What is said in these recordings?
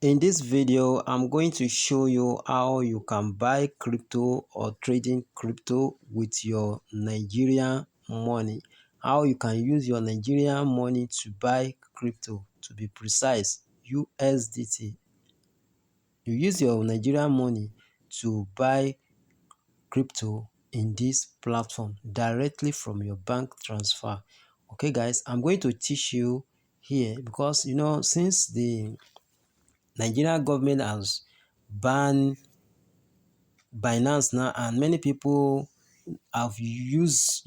In this video, I'm going to show you how you can buy crypto or trading crypto with your Nigerian money. How you can use your Nigerian money to buy crypto, to be precise, USDT. You use your Nigerian money to buy crypto in this platform directly from your bank transfer. Okay, guys, I'm going to teach you here because since the Nigerian government has banned Binance now, and many people have used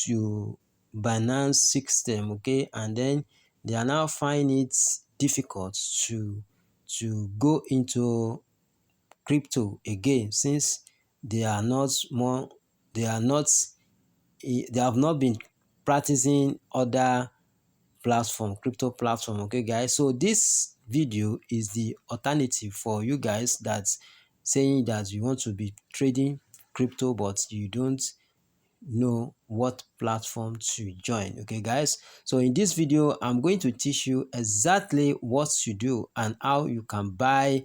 to Binance system, okay, and then they are now finding it difficult to go into crypto again since they are not more they are not they have not been practicing other crypto platform. Okay, guys, so this video is the alternative for you guys that's saying that you want to be trading crypto but you don't know what platform to join. Okay, guys, so in this video I'm going to teach you exactly what to do and how you can buy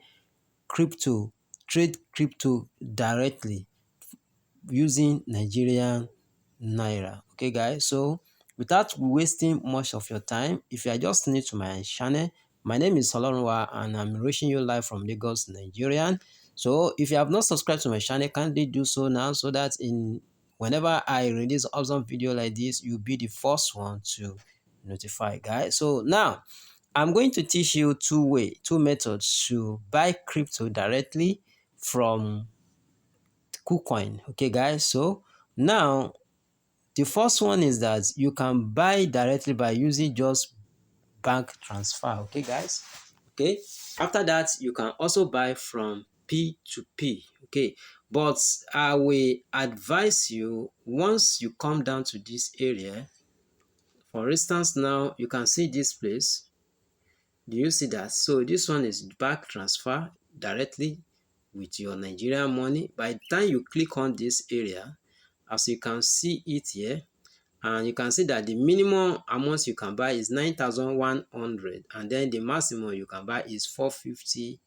crypto, trade crypto directly using Nigerian naira. Okay, guys, so without wasting much of your time, if you are just new to my channel, my name is Solonwa and I'm reaching you live from Lagos, Nigerian. So if you have not subscribed to my channel, kindly do so now so that whenever I release awesome video like this, you'll be the first one to notify, guys. So now I'm going to teach you two methods to buy crypto directly from kucoin. Okay, guys, so now the first one is that you can buy directly by using just bank transfer. Okay, guys, okay, after that you can also buy from p2p. Okay, but I will advise you, once you come down to this area, for instance, now you can see this place. Do you see that? So this one is bank transfer directly with your Nigerian money. By the time you click on this area, as you can see it here, and you can see that the minimum amount you can buy is 9,100, and then the maximum you can buy is 450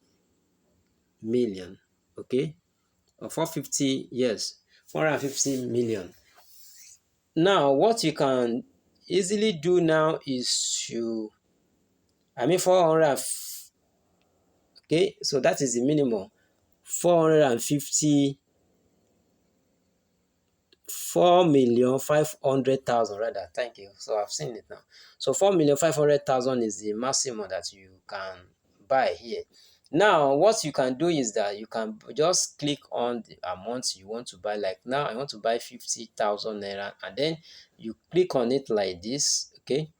million. Okay, or 450, yes, 450 million. Now what you can easily do now is to 400. Okay, so that is the minimum. 450, 4,500,000 rather. Thank you. So I've seen it now. So 4,500,000 is the maximum that you can buy here. Now, what you can do is that you can just click on the amount you want to buy. Like now, I want to buy 50,000 naira, and then you click on it like this. Okay.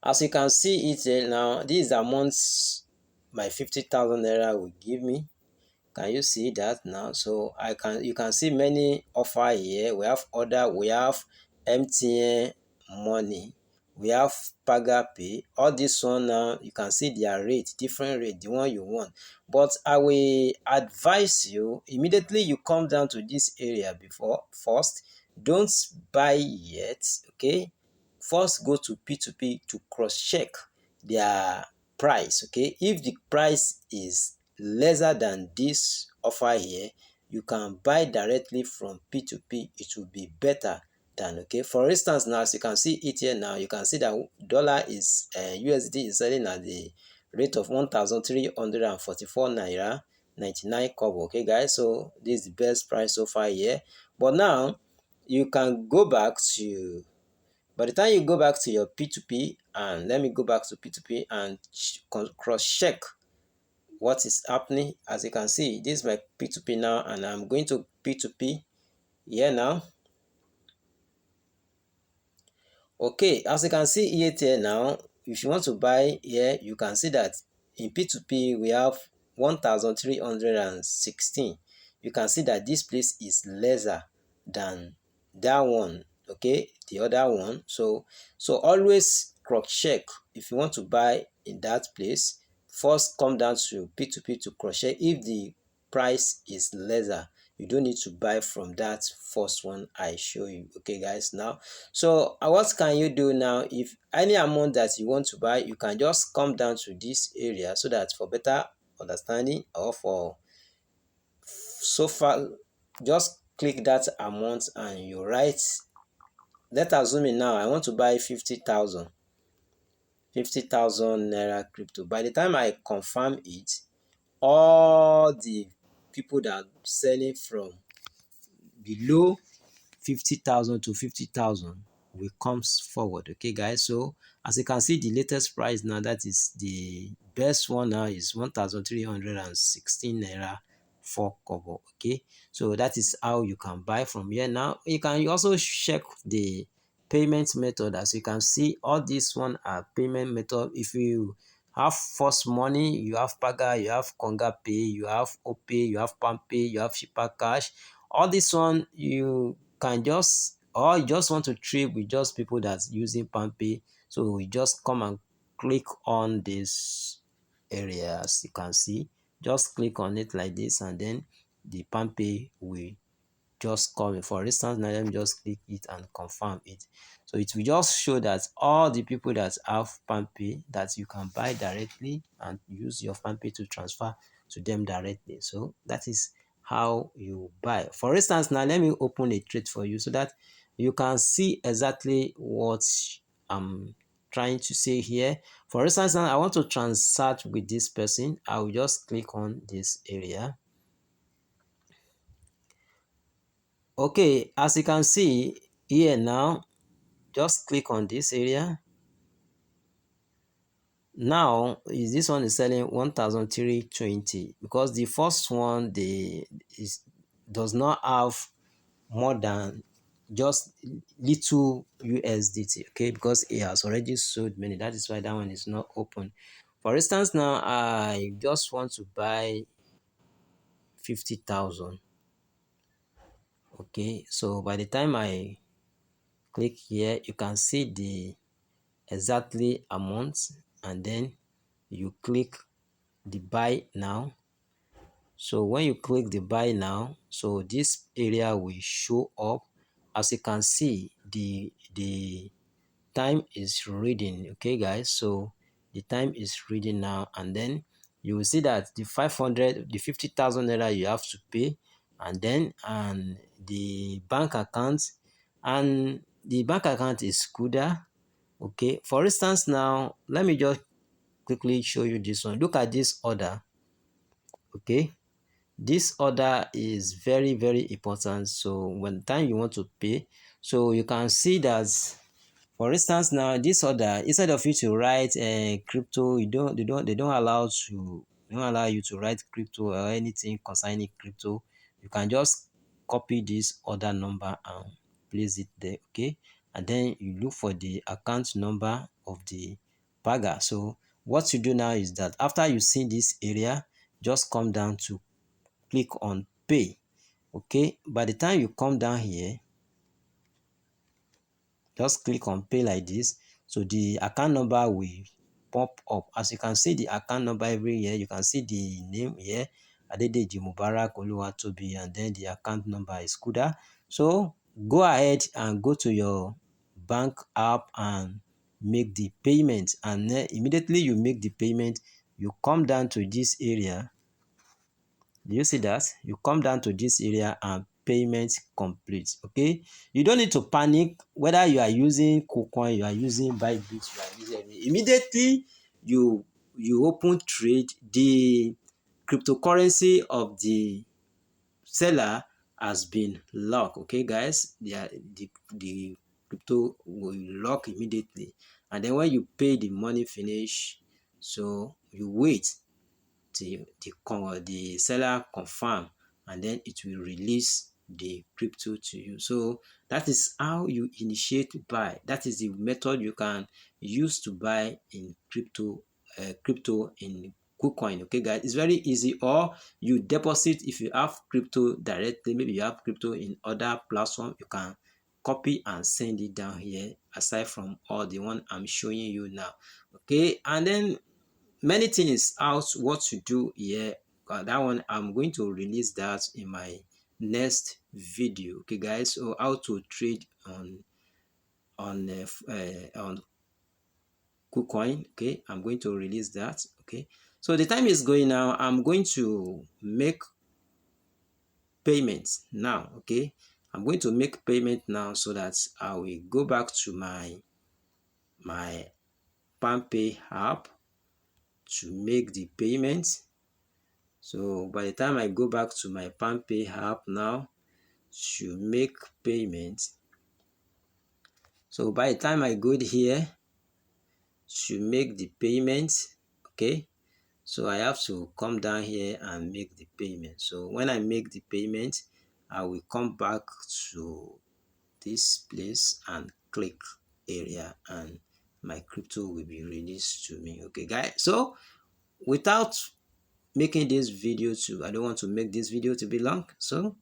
As you can see it here now, this is the amount my 50,000 naira will give me. Can you see that now? So you can see many offer here. We have MTN money, we have Pay. All this one now, you can see their rate, different rate, the one you want. But I will advise you, immediately you come down to this area, first, don't buy yet. Okay, first go to P2P to cross check their price. Okay, if the price is lesser than this offer here, you can buy directly from P2P. It will be better than, okay, for instance, now as you can see it here now, you can see that dollar is USD is selling at the rate of 1,344 naira 99 kobo. Okay, guys, so this is the best price so far here. But now you can go back to, by the time you go back to your P2P, and let me go back to P2P and cross check what is happening. As you can see, this is my P2P now, and I'm going to P2P here now. Okay, as you can see here now, if you want to buy here, you can see that in P2P we have 1,316. You can see that this place is lesser than that one. Okay, the other one. So always cross check. If you want to buy in that place, first come down to P2P to cross check if the price is lesser. You don't need to buy from that first one I show you. Okay guys, now so what can you do now? If any amount that you want to buy, you can just come down to this area so that for better understanding, or for so far, just click that amount and you write. Let's assume now I want to buy 50,000 naira crypto. By the time I confirm it, all the people that are selling from below 50,000 to 50,000 will comes forward. Okay guys, so as you can see, the latest price now, that is the best one now, is 1,316 naira 4 kobo. Okay, so that is how you can buy from here. Now you can also check the payment method. As you can see, all these one are payment method. If you have First Money, you have Paga, you have Konga Pay, you have Opay, you have PalmPay, you have Shipa Cash. All this one you can just, or you just want to trade with just people that's using PalmPay, so you just come and click on this area. As you can see, just click on it like this, and then the PalmPay will just come. For instance, now let me just click it and confirm it. So it will just show that all the people that have PalmPay, that you can buy directly and use your PalmPay to transfer to them directly. So that is how you buy. For instance, now let me open a trade for you so that you can see exactly what I'm trying to say here. For instance, now I want to transact with this person. I will just click on this area. Okay, as you can see here now, just click on this area. Now is this one is selling 1,320, because the first one does not have more than just little USDT. Okay, because it has already sold many. That is why that one is not open. For instance, now I just want to buy 50,000. Okay, so by the time I click here, you can see the exactly amount, and then you click the buy now. So when you click the buy now, so this area will show up. As you can see, the time is reading. Okay guys, so the time is reading now, and then you will see that the 50,000 naira you have to pay, and then the bank account, and the bank account is Kuda. Okay, for instance, now let me just quickly show you this one. Look at this order. Okay, this order is very important. So when time you want to pay, so you can see that, for instance, now this order, instead of you to write crypto, they don't allow you to write crypto or anything concerning crypto. You can just copy this order number and place it there. Okay, and then you look for the account number of the paga. So what you do now is that after you see this area, just come down to click on pay. Okay, by the time you come down here, just click on pay like this, so the account number will pop up. As you can see the account number every year, you can see the name here, Adedeji Mubarak Oluwatobi, and then the account number is Kuda. So go ahead and go to your bank app and make the payment, and then immediately you make the payment, you come down to this area. Do you see that? You come down to this area and payment complete. Okay, you don't need to panic whether you are using kucoin, you are using Bybit, you are using immediately you open trade, the cryptocurrency of the seller has been locked. Okay guys, the crypto will lock immediately, and then when you pay the money finish, so you wait the seller confirm, and then it will release the crypto to you. So that is how you initiate buy. That is the method you can use to buy in crypto in kucoin. Okay guys, it's very easy. Or you deposit, if you have crypto directly, maybe you have crypto in other platform, you can copy and send it down here, aside from all the one I'm showing you now. Okay, and then many things out what to do here. That one I'm going to release that in my next video. Okay guys, so how to trade on kucoin. Okay, I'm going to release that. Okay, so the time is going now. I'm going to make payment now. Okay, I'm going to make payment now so that I will go back to my PalmPay app to make the payment. So by the time I go back to my PalmPay app now to make payment, so by the time I go here to make the payment, okay, so I have to come down here and make the payment. So when I make the payment, I will come back to this place and click area, and my crypto will be released to me. Okay guys, so without making this video I don't want to make this video to be long, so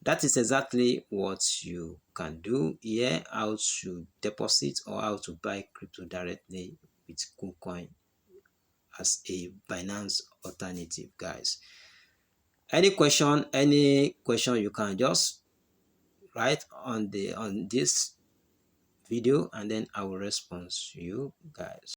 that is exactly what you can do here, how to deposit or how to buy crypto directly with kucoin as a Binance alternative. Guys, any question you can just write on this video and then I will respond to you guys.